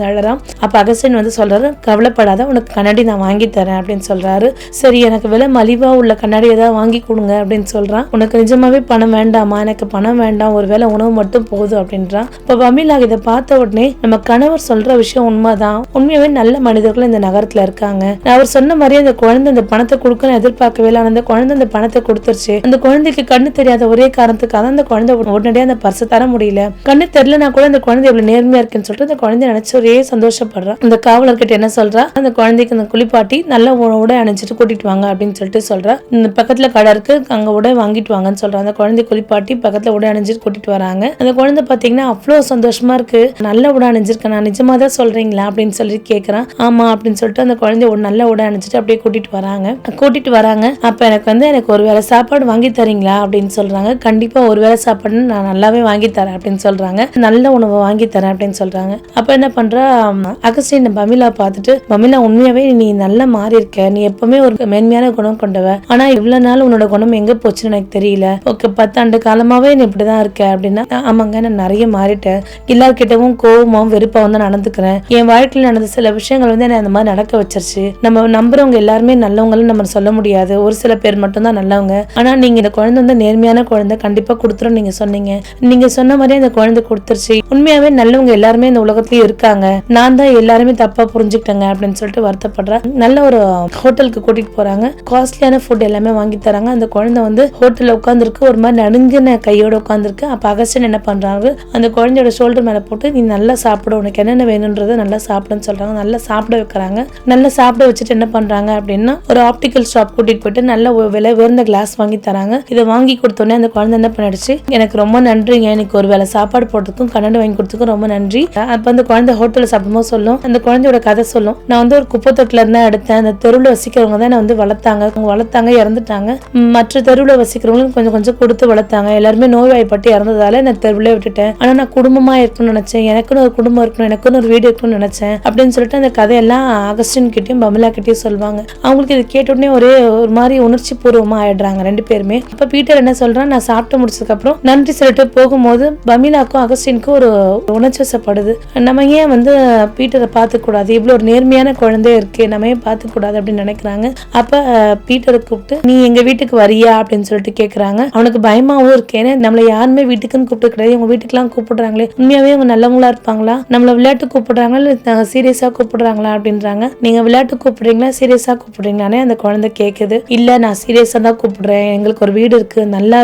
அழறான். அப்ப அகஸ்டின் வந்து சொல்றாரு, கவலைப்படாத, உனக்கு கண்ணாடி நான் வாங்கி தரேன் அப்படின்னு சொல்றாரு. சரி, எனக்கு விலை மலிவா உள்ள கண்ணாடி ஏதாவது வாங்கி கொடுங்க அப்படின்னு சொல்றான். உனக்கு நிஜமாவே பணம் வேண்டாமா, எனக்கு பணம் வேண்டாம், ஒரு வேளை உணவு மட்டும் போதும் அப்படின்றான். இப்ப பமிலா இதை பார்த்த உடனே, நம்ம கணவர் சொல்ற விஷயம் உண்மைதான், உண்மையாவே நல்ல மனிதர்கள் இந்த நகரத்துல இருக்காங்க, அவர் சொன்ன மாதிரி அந்த குழந்தை அந்த பணத்தை கொடுக்கணும் எதிர்பார்க்கவே இல்லை, அந்த குழந்தை அந்த பணத்தை கொடுத்துருச்சு. அந்த குழந்தைக்கு கண்ணு தெரியாத ஒரே காரணத்துக்காக அந்த குழந்தை உடனடியாக அந்த பர்ஸை தர முடியல. கண்ணு தெரியலனா கூட அந்த குழந்தை எவ்வளவு நேர்மையா இருக்குன்னு சொல்லிட்டு அந்த குழந்தை நினைச்சு ஒரே சந்தோஷப்படுறான். அந்த காவலர்கிட்ட என்ன சொல்றா, அந்த குழந்தைக்கு அந்த குளிப்பாட்டி நல்ல உடை அணிஞ்சிட்டு கூட்டிட்டு வாங்க அப்படின்னு சொல்லிட்டு சொல்றா. இந்த பக்கத்துல கடை இருக்கு, அங்க உடை வாங்கிட்டு வாங்கன்னு சொல்றான். அந்த குழந்தை குளிப்பாட்டி பக்கத்துல உடை அணிஞ்சிட்டு கூட்டிட்டு வராங்க. அந்த குழந்தை பாத்தீங்கன்னா அவ்வளவு சந்தோஷமா இருக்கு, நல்ல உடை அணிஞ்சிருக்கேன், நான் நிஜமா தான் சொல்றீங்களா அப்படின்னு சொல்லி கேட்கறான். ஆமா அப்படின்னு சொல்லிட்டு அந்த குழந்தை ஒரு நல்ல உடை அணிஞ்சிட்டு அப்படியே கூட்டிட்டு வராங்க. அப்ப எனக்கு ஒரு வேளை சாப்பாடு வாங்கி தரீங்களா அப்படின்னு சொல்றாங்க. கண்டிப்பா ஒரு வேளை சாப்பாடு நான் நல்லாவே வாங்கி தரேன் அப்படின்னு சொல்றாங்க. நல்ல உணவு வாங்கி தரேன் அப்படின்னு சொல்றாங்க. அப்ப என்ன பண்றா, அகஸ்டின் பமிலா பார்த்துட்டு, பமிலா உண்மையாவே நீ நல்லா மாறி இருக்க, நீ எப்பவுமே ஒரு மேன்மையான குணம் கொண்டவ, ஆனா இவ்வளவு நாள் உன்னோட குணம் எங்க போச்சுன்னு எனக்கு தெரியல, ஓகே 10 ஆண்டு காலமாவே நீ இப்படிதான் இருக்க அப்படின்னா. ஆமாங்க, நான் நிறைய மாறிட்டேன், எல்லார்கிட்டவும் கோபமும் வெறுப்பாவும் தான் நடந்துக்கிறேன், என் வாழ்க்கையில் நடந்த சில விஷயங்கள் வந்து என்ன அந்த மாதிரி நடக்க வச்சிருச்சு, நம்ம நம்புறவங்க எல்லாருமே நல்லவங்களும் நம்ம சொல்ல முடியாது, ஒரு சில பேர் மட்டும் தான் நல்லவங்க, ஆனா நீங்க இந்த குழந்தை வந்து நேர்மையான குழந்தை, கண்டிப்பா கொடுத்துரும் நீங்க சொன்னீங்க, நீங்க சொன்ன மாதிரியே அந்த குழந்தை கொடுத்துருச்சு, உண்மையாவே நல்லவங்க எல்லாருமே இந்த உலகத்திலயும் இருக்காங்க, நான் தான் எல்லாருமே தப்பா புரிஞ்சுக்கிட்டேங்க அப்படின்னு சொல்லிட்டு வருத்தப்படுறா. நல்ல ஒரு ஹோட்டலுக்கு கூட்டிட்டு போறாங்க, காஸ்ட்லியான ஃபுட் ஃபுட் எல்லாமே வாங்கி தராங்க. அந்த குழந்தை வந்து ஹோட்டல்ல உட்காந்துருக்கு, ஒரு மாதிரி நடுங்கின கையோட உட்காந்துருக்கு. அப்ப அகஸ்டின் என்ன பண்றாங்க, அந்த குழந்தையோட ஷோல்டர் மேல போட்டு நீ நல்லா சாப்பிடு, உனக்கு என்னென்ன வேணும்ன்றதை நல்லா சாப்பிடுன்னு சொல்றாங்க. நல்லா சாப்பிட வைக்கிறாங்க. நல்லா சாப்பிட வச்சுட்டு என்ன பண்றாங்க அப்படின்னா ஒரு ஆப்டிக்கல் ஷாப் கூட்டிட்டு போயிட்டு நல்ல விலை உயர்ந்த கிளாஸ் வாங்கி தராங்க. இதை வாங்கி கொடுத்தோன்னே அந்த குழந்தை என்ன பண்ணிடுச்சு, எனக்கு ரொம்ப நன்றிங்க, எனக்கு ஒரு வேலை சாப்பாடு போட்டதுக்கும் கண்ணாடி வாங்கி கொடுத்ததுக்கும் ரொம்ப நன்றி. அப்ப அந்த குழந்தை ஹோட்டல்ல சாப்பிடும்போது சொல்லும், அந்த குழந்தையோட கதை சொல்லும், நான் வந்து ஒரு குப்பை தொட்டில இருந்தா எடுத்தேன், அந்த தெருவில் வசிக்கிறவங்க தான் வந்து வளர்த்தாங்க, இறந்துட்டாங்க. மற்ற தெருவில் வசிக்கிறவங்களும் கொஞ்சம் கொஞ்சம் கொடுத்து வளர்த்தாங்க. எல்லாருமே நோய்வாய்ப்பட்டு இறந்ததால நான் தெருவிலே விட்டுட்டேன். ஆனா நான் குடும்பமா இருக்கணும்னு நினைச்சேன், எனக்குன்னு ஒரு குடும்பம் இருக்கணும், எனக்குன்னு ஒரு வீடு இருக்கணும்னு நினைச்சேன் அப்படின்னு சொல்லிட்டு அந்த கதையெல்லாம் அகஸ்டின் கிட்டயும் பமிலா கிட்டயும் சொல்லுவாங்க. அவங்களுக்கு இது கேட்ட உடனே ஒரே ஒரு மாதிரி உணர்ச்சி பூர்வமா ஆயிடுறாங்க ரெண்டு பேருமே. அப்ப பீட்டர் என்ன சொல்றான், நான் சாப்பிட்டு முடிச்சதுக்கு அப்புறம் நன்றி சொல்லிட்டு போகும்போது பமிலாக்கும் அகஸ்டினுக்கும் ஒரு உணர்ச்சி வசப்படுது. நம்ம ஏன் வந்து பீட்டரை பார்த்துக்க கூடாது, இவ்வளவு ஒரு நேர்மையான குழந்தைய இருக்கு, நம்ம ஏன் பார்த்துக்க கூடாது அப்படின்னு நினைக்கிறாங்க. அப்ப பீட்டரை கூப்பிட்டு நீ எங்க வீட்டுக்கு வரியா அப்படின்னு சொல்லிட்டு கேக்குறாங்க. அவனுக்கு பயமாவும் இருக்கு, ஏன்னா நம்மள யாருமே வீட்டுக்குன்னு கூப்பிட்டு கிடையாது, உங்க வீட்டுக்கு எல்லாம் கூப்பிடுறாங்களே, உண்மையாவே அவங்க நல்லவங்களா இருப்பாங்களா, நம்மள விளையாட்டு கூப்பிடுறாங்களா சீரியஸா கூப்பிடுறாங்களா அப்படின்றாங்க. நீங்க விளையாட்டு கூப்பிடுறீங்களா சீரியஸா கூப்பிடுறீங்களானே அந்த குழந்தை கேக்குது. இல்ல நான் சீரியஸா தான் கூப்பிடுறேன், எங்களுக்கு ஒரு வீடு இருக்கு, நல்லா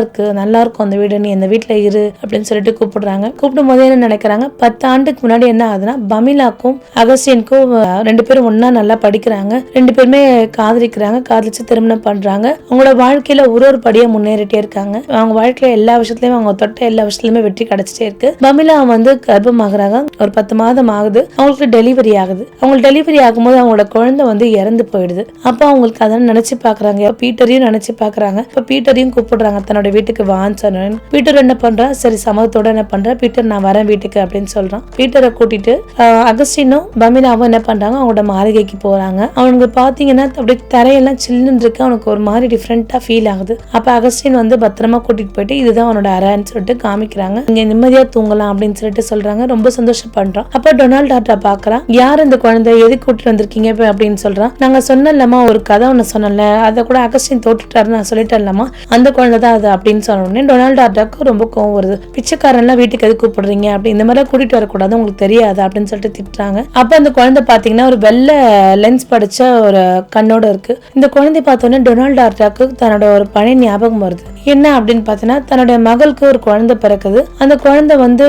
இருக்கும் அந்த வீடு, நீ அந்த வீட்டுல இரு அப்படின்னு சொல்லிட்டு கூப்பிடுறாங்க. கூப்பிடும் போதே என்ன நினைக்கிறாங்க, 10 ஆண்டுக்கு முன்னாடி என்ன ஆகுதுன்னா பமிலாக்கும் அகஸ்டினுக்கும் ரெண்டு பேரும் ஒன்னா நல்லா படிக்கிறாங்க, ரெண்டு பேருமே காதலிச்சு திருமணம் பண்றாங்க. அவங்களோட வாழ்க்கையில ஒரு படியா முன்னேறிட்டே இருக்காங்க. அவங்க வாழ்க்கையில எல்லா விஷயத்திலயும் அவங்க தொட்ட எல்லா விஷயத்திலுமே வெற்றி கிடைச்சிட்டே இருக்கு. பமிலா வந்து கர்ப்பமாகறாங்க, ஒரு 10 மாதம் ஆகுது, அவங்களுக்கு டெலிவரி ஆகுது. அவங்களுக்கு டெலிவரி ஆகும்போது அவங்களோட குழந்தை வந்து இறந்து போயிடுது. அப்ப அவங்களுக்கு அதை நினைச்சு பாக்குறாங்க, பீட்டரையும் நினைச்சு பாக்குறாங்க. இப்ப பீட்டரையும் கூப்பிடுறாங்க தன்னோட வீட்டுக்கு வான்னு சொன்னேன். பீட்டர் என்ன பண்றா, சரி சமத்தோட என்ன பண்றா, பீட்டர் நான் வரேன் வீட்டுக்கு அப்படின்னு சொல்றான். பீட்டரை கூட்டிட்டு அகஸ்டினும் பமிலாவும் என்ன பண்றாங்க, அவங்களோட மாளிகைக்கு போறாங்க. அவங்க பாத்தீங்கன்னா அப்படியே தரையெல்லாம் சில்லுன்னு இருக்கு, அவனுக்கு ஒரு மாதிரி டிஃப்ரெண்டா ஃபீல் ஆகுது. அப்ப அகஸ்டின் வந்து பத்திரமா கூட்டிட்டு போயிட்டு இதுதான் அவனோட அறைன்னு சொல்லிட்டு காமிக்கிறாங்க. இங்க நிம்மதியா தூங்கலாம் அப்படின்னு சொல்லிட்டு சொல்றாங்க. ரொம்ப சந்தோஷம் பண்றான். அப்ப டொனால்ட் டாட்டா பாக்குறான், யார் இந்த குழந்தை, எது கூட்டிட்டு வந்திருக்கீங்க அப்படின்னு சொல்றான். நாங்க சொன்னலமா ஒரு கதை ஒண்ணு சொன்னல, அதை கூட அகஸ்டின் தோட்டுட்டாரு நான் சொல்லிட்டேன்லமா, அந்த குழந்தை தான் அது அப்படின்னு சொன்ன உடனே டொனால்ட் டாட்டாக்கு ரொம்ப கோவம் வருது. பிச்சைக்காரன்லாம் வீட்டுக்கு எது கூப்பிடுறீங்க அப்படி, இந்த மாதிரி கூட்டிட்டு வரக்கூடாது, உங்களுக்கு தெரியாது அப்படின்னு சொல்லிட்டு திட்டுறாங்க. அப்ப அந்த குழந்தை பாத்தீங்கன்னா ஒரு வெள்ளை லென்ஸ் படிச்ச ஒரு கண்ணோட இருக்கு. இந்த குழந்தை பார்த்தோன்னே டொனால்ட் டாட்டாக்கு தன்னோட ஒரு பழைய ஞாபகம் வருது. என்ன அப்படின்னு பாத்தீங்கன்னா தன்னுடைய மகளுக்கு ஒரு குழந்தை பிறக்குது. அந்த குழந்தை வந்து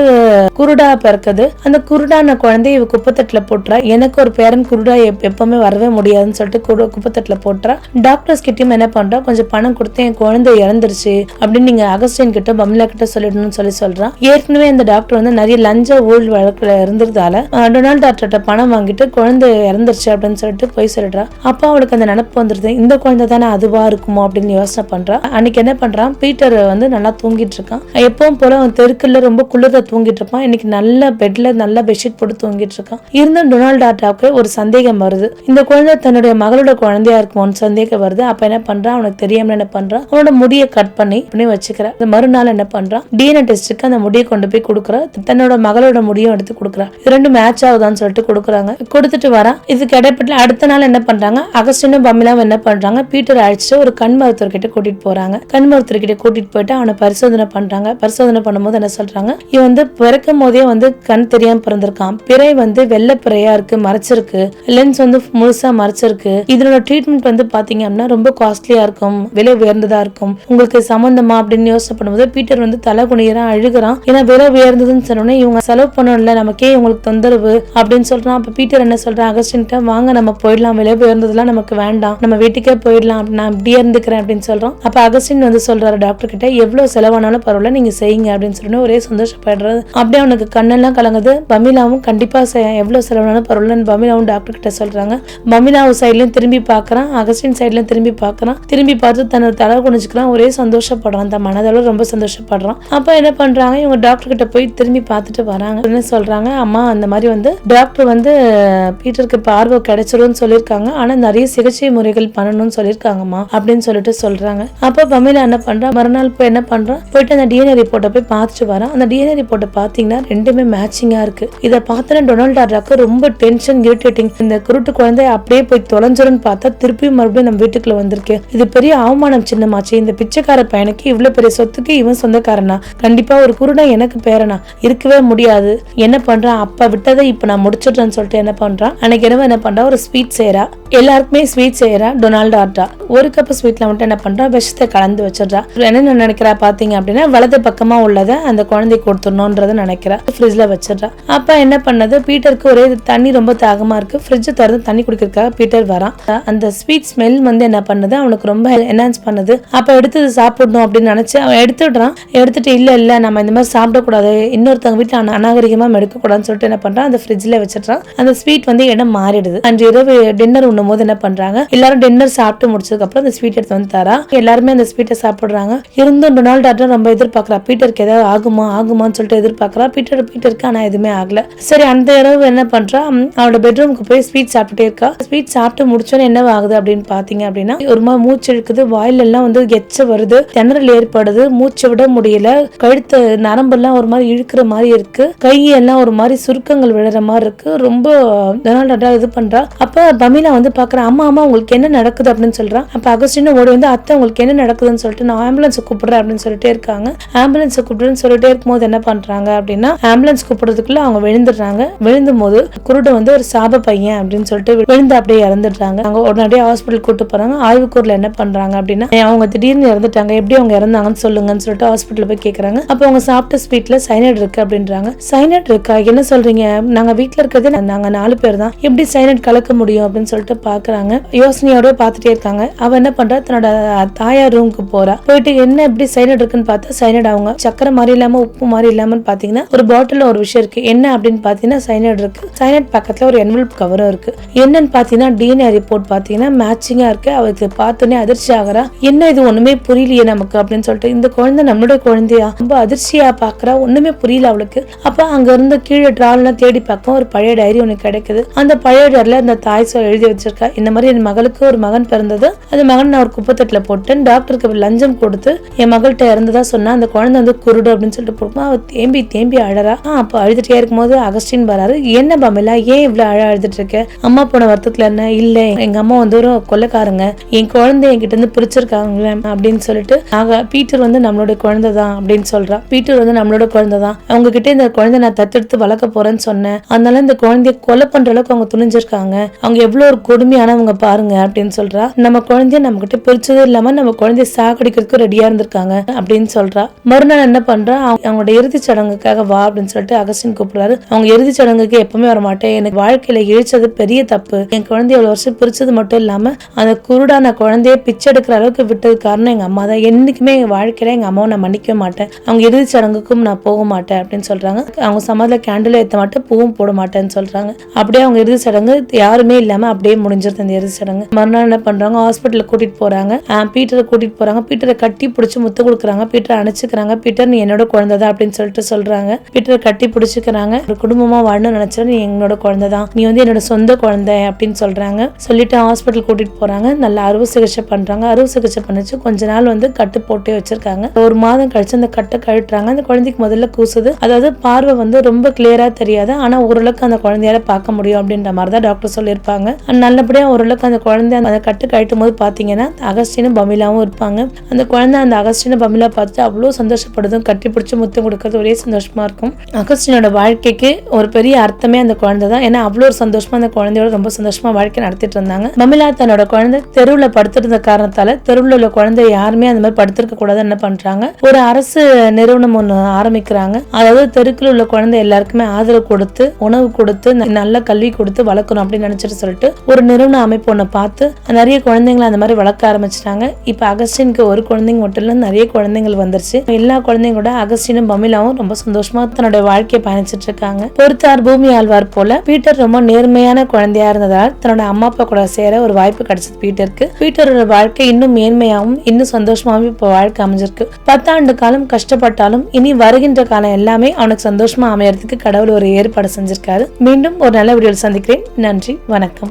குருடா பிறக்குது. அந்த குருடான குழந்தை இவ குப்பத்தட்டுல போட்டுறா. எனக்கு ஒரு பேரன் குருடா எப்பவுமே வரவே முடியாதுன்னு சொல்லிட்டு குப்பத்தட்டுல போட்டுறா. டாக்டர்ஸ் கிட்டயும் என்ன பண்றா, கொஞ்சம் பணம் கொடுத்து என் குழந்தை இறந்துருச்சு அப்படின்னு நீங்க அகஸ்டின் கிட்ட பமிலா கிட்ட சொல்லிடணும்னு சொல்றான். ஏற்கனவே அந்த டாக்டர் வந்து நிறைய லஞ்ச ஊழல் வழக்குல இருந்ததால டொனால்ட் டாக்டர்கிட்ட பணம் வாங்கிட்டு குழந்தை இறந்துருச்சு அப்படின்னு சொல்லிட்டு போய் சொல்லிடுறா. அப்ப அவளுக்கு அந்த நினைப்பு வந்துருது, இந்த குழந்தை தானே அதுவா இருக்குமோ அப்படின்னு யோசனை பண்றா. அன்னைக்கு என்ன பண்றான், பீட்டர் வந்து நல்லா தூங்கிட்டு இருக்கான். எப்பவும் போல அவன் தெருக்குள்ள ரொம்ப குளிர தூங்கிட்டு இருப்பான். இன்னைக்கு நல்ல பெட்ல நல்ல பெட்ஷீட் போட்டு தூங்கிட்டு இருக்கான். இருந்தும் டொனால்ட் டாட்டாவுக்கு ஒரு சந்தேகம் வருது, இந்த குழந்தை தன்னுடைய மகளோட குழந்தையா இருக்குமோன்னு சந்தேகம் வருது. அப்ப என்ன பண்றான், அவனுக்கு தெரியாம என்ன பண்றான், அவனோட முடியை கட் பண்ணி வச்சுக்கிறான். மறுநாள் என்ன பண்றான், டிஎன்ஏ டெஸ்ட்டுக்கு அந்த முடியை கொண்டு போய் கொடுக்குறா. தன்னோட மகளோட முடியும் எடுத்து கொடுக்குறா. இது ரெண்டு மேட்ச் ஆகுதான்னு சொல்லிட்டு கொடுக்குறாங்க. கொடுத்துட்டு வரான். இதுக்கு இடைப்பட்டு அடுத்த நாள் என்ன பண்றாங்க, அகஸ்டினும் பமிலாவும் என்ன பண்றாங்க, பீட்டர் அழைச்சிட்டு ஒரு கண் மருத்துவர் கிட்ட கூட்டிட்டு போறாங்க. கண் மருத்துவர் கிட்ட கூட்டிட்டு போயிட்டு அவனை பரிசோதனை பண்றாங்க. பரிசோதனை பண்ணும்போது என்ன சொல்றாங்க, இவன் வந்து பிறக்கும் போதே வந்து கண் தெரியாம பிறந்திருக்கான். பிறை வந்து வெள்ளை பிறையா இருக்கு, மறைச்சிருக்கு. லென்ஸ் வந்து முழுசா மறைச்சிருக்கு. இதனோட ட்ரீட்மெண்ட் வந்து பாத்தீங்க அப்படின்னா ரொம்ப காஸ்ட்லியா இருக்கும், விலை உயர்ந்ததா இருக்கும், உங்களுக்கு சம்பந்தமா அப்படின்னு யோசனை பண்ணும்போது பீட்டர் வந்து தலை குனியறான், அழுகுறான். ஏன்னா விலை உயர்ந்ததுன்னு சொன்னோன்னே இவங்க செலவு பண்ணல, நமக்கே இவங்களுக்கு தொந்தரவு அப்படின்னு சொல்றான். அப்ப பீட்டர் என்ன சொல்றான், அகஸ்டின் வாங்க நம்ம போயிடலாம், விலை உயர்ந்ததுலாம் நமக்கு வேண்டாம், நம்ம வீட்டுக்கே போயிடலாம், நான் இப்படியே இருந்துக்கிறேன் அப்படின்னு சொல்றோம். அப்ப அகஸ்டின் வந்து சொல்றாரு டாக்டர் கிட்ட, எவ்வளவு செலவானாலும் பரவாயில்ல நீங்க செய்யுங்க அப்படின்னு சொல்லி ஒரே சந்தோஷப்படுறது. அப்படியே அவனுக்கு கண்ணெல்லாம் கலங்குது. பமிலாவும் கண்டிப்பா எவ்வளவு செலவானாலும் பரவாயில்லன்னு பமிலாவும் டாக்டர் கிட்ட சொல்றாங்க. பமிலாவும் சைட்லயும் திரும்பி பாக்குறான், அகஸ்டின் சைட்லயும் திரும்பி பாக்குறான். திரும்பி பார்த்து தன்னோட தலை குனிஞ்சுக்கிறான். ஒரே சந்தோஷப்படுறான், அந்த மனதளவு ரொம்ப சந்தோஷப்படுறான். அப்ப என்ன பண்றாங்க, இவங்க டாக்டர் கிட்ட போய் திரும்பி பார்த்துட்டு வராங்க. என்ன சொல்றாங்க, அம்மா அந்த மாதிரி வந்து டாக்டர் வந்து பீட்டருக்கு பார்வை கிடைச்சிரும்னு சொல்லியிருக்காங்க, ஆனா நிறைய சிகிச்சை முறைகள் பண்ணணும்னு சொல்லியிருக்காங்கம்மா அப்படின்னு சொல்லிட்டு சொல்றாங்க. அப்ப பமிலா என்ன பண்றான், மறுநாள் போய் என்ன பண்றான், போயிட்டு அந்த டிஎன்ஏ ரிப்போர்ட்டை போய் பார்த்துட்டு வரான். அந்த டிஎன்ஏ ரிப்போர்ட்டை பாத்தீங்கன்னா ரெண்டுமே மேட்சிங்கா இருக்கு. இதை பார்த்தோன்னா டொனால்ட் ஆர்டாக்கு ரொம்ப டென்ஷன், இரிட்டேட்டிங். இந்த குருட்டு குழந்தை அப்படியே போய் தொலைஞ்சிருன்னு பார்த்தா திருப்பியும் மறுபடியும் நம்ம வீட்டுக்குள்ள வந்திருக்கு. இது பெரிய அவமானம் சின்னமாச்சு. இந்த பிச்சைக்கார பையனுக்கு இவ்வளவு பெரிய சொத்துக்கு இவன் சொந்தக்காரனா? கண்டிப்பா ஒரு குருடன் எனக்கு பேரனா? இருக்கவே முடியாது. என்ன பண்றான், அப்ப விட்டதை இப்ப நான் முடிச்சிட்டேன்னு சொல்லிட்டு என்ன பண்றான், அன்னைக்கு இரவு என்ன பண்றா, ஒரு ஸ்வீட் செய்யறா. எல்லாருக்குமே ஸ்வீட் செய்யறா டொனால்ட் ஆர்டா. ஒரு கப் ஸ்வீட்ல மட்டும் என்ன பண்றா, விஷத்தை கலந்து வச்சிடறா. என்ன நினைக்கிறா பாத்தீங்க அப்படின்னா, வலது பக்கமா உள்ளதை அந்த குழந்தை கொடுத்துடணும்ன்றத நினைக்கிறா. ஃப்ரிட்ஜ்ல வச்சிடறா. அப்ப என்ன பண்ணது, பீட்டருக்கு ஒரே தண்ணி ரொம்ப தாகமா இருக்கு. ஃப்ரிட்ஜ் திறந்து தண்ணி குடிக்கிறதுக்காக பீட்டர் வரான். அந்த ஸ்வீட் ஸ்மெல் வந்து என்ன பண்ணுது, அவனுக்கு ரொம்ப என்ஹான்ஸ் பண்ணுது. அப்ப எடுத்து சாப்பிடணும் அப்படின்னு நினைச்சு அவன் எடுத்துடுறான். எடுத்துட்டு இல்ல நம்ம இந்த மாதிரி சாப்பிடக்கூடாது, இன்னொருத்தவங்க வீட்டுல அநாகரிகமா எடுக்க கூடாதுன்னு சொல்லிட்டு என்ன பண்றான், அந்த ஃப்ரிட்ஜ்ல வச்சிடறான். அந்த ஸ்வீட் வந்து இடம் மாறிடுது. அன்று இரவு டின்னர் உண்ணும் போது என்ன பண்றாங்க, எல்லாரும் டின்னர் சாப்பிட்டு முடிச்சதுக்கு அப்புறம் அந்த ஸ்வீட் எடுத்து வந்து தரா. எல்லாருமே அந்த ஸ்வீட்டை சாப்பிடுறாங்க. இருந்தும் டொனால்ட் ஆர்டர் ரொம்ப எதிர்பார்க்கறா, பீட்டருக்கு ஏதாவது ஆகுமான்னு சொல்லிட்டு எதிர்பார்க்கறா. பீட்டருக்கு ஆனா எதுவுமே ஆகல. சரி, அந்த இரவு என்ன பண்றா, அவளோட பெட்ரூமுக்கு போய் ஸ்வீட் சாப்பிட்டுட்டே இருக்கா. ஸ்வீட் சாப்பிட்டு முடிச்சோன்னு என்ன ஆகுது அப்படின்னு பாத்தீங்க அப்படின்னா, ஒரு மாதிரி மூச்சு இழுக்குது, வாயில எல்லாம் வந்து எச்ச வருது, திணறல் ஏற்படுது, மூச்சு விட முடியல, கழுத்து நரம்பு எல்லாம் ஒரு மாதிரி இழுக்கிற மாதிரி இருக்கு, கையெல்லாம் ஒரு மாதிரி சுருக்கங்கள் விழுற மாதிரி இருக்கு. ரொம்ப டொனால்ட் இது பண்றா. அப்ப பமீலா வந்து பாக்குறா, அம்மா உங்களுக்கு என்ன நடக்குது அப்படின்னு சொல்றான். அப்ப அகஸ்டின் ஓடி வந்து, அத்தை உங்களுக்கு என்ன நடக்குதுன்னு சொல்லிட்டு, நான் ஆம்புலன்ஸ் கூப்பிடுறேன் அப்படின்னு சொல்லிட்டே இருக்காங்க. ஆம்புலன்ஸ் கூப்பிடுறேன்னு சொல்லிட்டே இருக்கும்போது என்ன பண்றாங்க அப்படின்னா, ஆம்புலன்ஸ் கூப்பிடுறதுக்குள்ள அவங்க விழுந்துடுறாங்க. விழுந்தும் போது குருடு வந்து ஒரு சாப பையன் அப்படின்னு சொல்லிட்டு விழுந்து அப்படியே இறந்துடுறாங்க. அவங்க உடனடியே ஹாஸ்பிட்டல் கூட்டு போறாங்க. ஆய்வுக்கூர்ல என்ன பண்றாங்க அப்படின்னா, அவங்க திடீர்னு இறந்துட்டாங்க, எப்படி அவங்க இறந்தாங்கன்னு சொல்லுங்கன்னு சொல்லிட்டு ஹாஸ்பிட்டல் போய் கேக்குறாங்க. அப்ப அவங்க சாப்பிட்ட ஸ்வீட்ல சைனைட் இருக்கு அப்படின்றாங்க. சைனைட் இருக்கா, என்ன சொல்றீங்க, நாங்க வீட்டுல இருக்கிறது நாங்க 4 பேர் தான், எப்படி சைனைட் கலக்க முடியும் அப்படின்னு சொல்லிட்டு பாக்குறாங்க. யோசனையோட பாத்துட்டே இருக்காங்க. அவ என்ன பண்றா, தன்னோட தாயார் ரூமுக்கு போறா. போயிட்டு என்ன எப்படி சைனைட் இருக்குன்னு பார்த்தா, சைனைட் அவங்க சக்கரை மாதிரி இல்லாம உப்பு மாதிரி இல்லாம பாத்தீங்கன்னா ஒரு பாட்டில் ஒரு விஷயம் இருக்கு. என்ன அப்படின்னு பாத்தீங்கன்னா சைனைட் இருக்கு. சைனைட் பக்கத்துல ஒரு என்வெலப் கவரும் இருக்கு. என்னன்னு பாத்தீங்கன்னா டிஎன்ஏ ரிப்போர்ட் பாத்தீங்கன்னா மேட்சிங்கா இருக்கு. அவருக்கு பார்த்தோன்னே அதிர்ச்சி ஆகுறா. என்ன இது ஒண்ணுமே புரியலையே நமக்கு அப்படின்னு சொல்லிட்டு, இந்த குழந்தை நம்மளோட குழந்தையா, ரொம்ப அதிர்ச்சியா பாக்குறா. ஒண்ணுமே புரியல அவளுக்கு. அப்ப அங்க இருந்து கீழே டிராவல்லாம் தேடி பார்க்க ஒரு பழைய டைரி ஒண்ணு கிடைக்குது. அந்த பழைய டைரியில அந்த தாய் எழுதி வச்சிருக்கா, இந்த மாதிரி என் மகளுக்கு ஒரு மகன் பிறந்தது, அந்த மகன் நான் ஒரு குப்பத்தட்டுல போட்டேன், டாக்டருக்கு லஞ்சம் கொடுத்து என் மகள்கிட்ட இறந்ததா சொன்னா, அந்த குழந்தை வந்து குருடு அப்படின்னு சொல்லிட்டு போடுமா. அவ தேம்பி அழறா. அப்ப அழுதுட்டே இருக்கும்போது அகஸ்டின் வராரு. என்ன பமிலா, ஏன் இவ்வளவு அழுதுட்டு இருக்க, அம்மா போன வருத்தத்துல என்ன? இல்ல, எங்க அம்மா வந்து ஒரு கொள்ளைக்காரங்க, என் குழந்தை என்கிட்ட இருந்து பிரிச்சிருக்காங்க அப்படின்னு சொல்லிட்டு, பீட்டர் வந்து நம்மளோட குழந்தை தான் அப்படின்னு சொல்றா. பீட்டர் வந்து நம்மளோட குழந்தை தான், அவங்க கிட்ட இந்த குழந்தை நான் தத்தெடுத்து வளர்க்க போறேன்னு சொன்னேன், அதனால இந்த குழந்தைய கொலை பண்ற அளவுக்கு அவங்க துணிஞ்சிருக்காங்க, அவங்க எவ்வளவு ஒரு கொடுமையானவங்க பாருங்க அப்படின்னு சொல்றா. நம்ம குழந்தைய நம்ம கிட்ட பிரிச்சதும் இல்லாம நம்ம குழந்தைய சாகடிக்கிறதுக்கு ரெடியா இருந்திருக்காங்க அப்படின்னு சொல்றா. மறுநாள் என்ன பண்றா, அவங்களோட இறுதி சடங்குக்காக வா அப்படின்னு சொல்லிட்டு அகஸ்டின் கூப்பிடுறாரு. அவங்க இறுதி சடங்குக்கு எப்பவுமே வர மாட்டேன், எனக்கு வாழ்க்கையில இழிச்சது பெரிய தப்பு, என் குழந்தைய எவ்வளவு வருஷம் பிரிச்சது மட்டும் இல்லாம அந்த குருடான குழந்தைய பிச்சை எடுக்கிற அளவுக்கு விட்டது காரணம் எங்க அம்மா தான். என்னைக்குமே எங்க வாழ்க்கையில எங்க அம்மாவை நான் மன்னிக்க மாட்டேன், அவங்க இறுதி சடங்குக்கும் நான் போக மாட்டேன் அப்படின்னு சொல்றாங்க. அவங்க சமாதில கேண்டில் ஏற்ற மாட்டேன், பூவும் போட மாட்டேன்னு சொல்றாங்க. அப்படியே அவங்க இறுதி சடங்கு யாருமே இல்லாம அப்படியே முடிஞ்சிருது அந்த இறுதி சடங்கு. மறுநாள் என்ன பண்றாங்க, ஹாஸ்பிட்டலுக்கு கூட்டிட்டு போறாங்க. பீட்டரை கூட்டிட்டு போறாங்க. பீட்டரை கட்டி பிடிச்சு முத்து கொடுக்குறாங்க. பீட்டரை அணைச்சுக்கிறாங்க. பீட்டர் நீ என்னோட குழந்தைதான் அப்படின்னு சொல்லிட்டு சொல்றாங்க. பீட்டரை கட்டி பிடிச்சுக்கிறாங்க. ஒரு குடும்பமா வாழணும்னு நினைச்சா நீ என்னோட குழந்தைதான், நீ வந்து என்னோட சொந்த குழந்தை அப்படின்னு சொல்றாங்க. சொல்லிட்டு ஹாஸ்பிட்டல் கூட்டிட்டு போறாங்க. நல்ல அறுவை சிகிச்சை பண்றாங்க. அறுவை சிகிச்சை பண்ணிச்சு கொஞ்ச நாள் வந்து கட்டு போட்டே வச்சிருக்காங்க. ஒரு மாதம் கழிச்சு அந்த கட்டை கழட்டுறாங்க. அந்த குழந்தைக்கு முதல்ல கூசுது, அதாவது பார்வை வந்து ரொம்ப கிளியரா தெரியாது, ஆனா ஓரளவுக்கு அந்த குழந்தையால பார்க்க முடியும் அப்படின்ற மாதிரி தான் டாக்டர் சொல்லியிருப்பாங்க. நல்லபடியா ஓரளவுக்கு அந்த குழந்தை அந்த கட்டு கழட்டும் போது பாத்தீங்கன்னா அகஸ்டினும் பமிலாவும் இருப்பாங்க. அந்த குழந்தை அந்த அகஸ்டினும் பமிலா பார்த்துட்டு அவ்வளவு சந்தோஷப்படுதும், கட்டி பிடிச்சு முத்தம் கொடுக்கறது ஒரே சந்தோஷமா இருக்கும். அகஸ்டினோட வாழ்க்கைக்கு ஒரு பெரிய அர்த்தமே அந்த குழந்தை தான். ஏன்னா அவ்வளோ ஒரு சந்தோஷமா அந்த குழந்தையோட ரொம்ப சந்தோஷமா வாழ்க்கை நடத்திட்டு இருந்தாங்க. பமிலா தன்னோட குழந்தை தெருவுல படுத்திருந்த காரணத்தால தெருவுல உள்ள குழந்தை யாருமே அந்த மாதிரி படுத்திருக்க கூடாது என்ன பண்றாங்க, ஒரு அரசு நிறுவனம் ஒண்ணு ஆரம்பிக்கிறாங்க. அதாவது தெருக்குள்ள உள்ள குழந்தை எல்லாருக்குமே ஆதரவு கொடுத்து உணவு கொடுத்து நல்ல கல்வி கொடுத்து வளர்க்கணும் அப்படின்னு நினைச்சிட்டு சொல்லிட்டு ஒரு நிறுவன அமைப்பு ஒண்ணு பார்த்து நிறைய குழந்தைங்களை அந்த மாதிரி வளர்க்க ஆரம்பிச்சிட்டாங்க. இப்ப அகஸ்டினுக்கு ஒரு குழந்தைங்க மட்டும் இல்ல, நிறைய குழந்தைகள் வந்துருச்சு. எல்லா குழந்தைங்களோட அகஸ்டினும் பமிலாவும் ரொம்ப சந்தோஷமா தன்னோட வாழ்க்கையை பயணிச்சிட்டு இருக்காங்க. பொறுத்தார் பூமி ஆழ்வார் போல பீட்டர் ரொம்ப நேர்மையான குழந்தையா இருந்ததால் தன்னோட அம்மா அப்பா கூட சேர ஒரு வாய்ப்பு கிடைச்சது பீட்டருக்கு. பீட்டரோட வாழ்க்கை இன்னும் மேன்மையாகவும் இன்னும் சந்தோஷமாவும் இப்ப வாழ்க்கை அமைஞ்சிருக்கு. 10 ஆண்டு காலம் கஷ்டப்பட்டாலும் இனி வருகின்ற காலம் எல்லாமே அவனுக்கு சந்தோஷமா அமையறதுக்கு கடவுள் ஒரு ஏற்பாடு செஞ்சிருக்காரு. மீண்டும் ஒரு நல்ல வீடியோவில் சந்திக்கிறேன். நன்றி, வணக்கம்.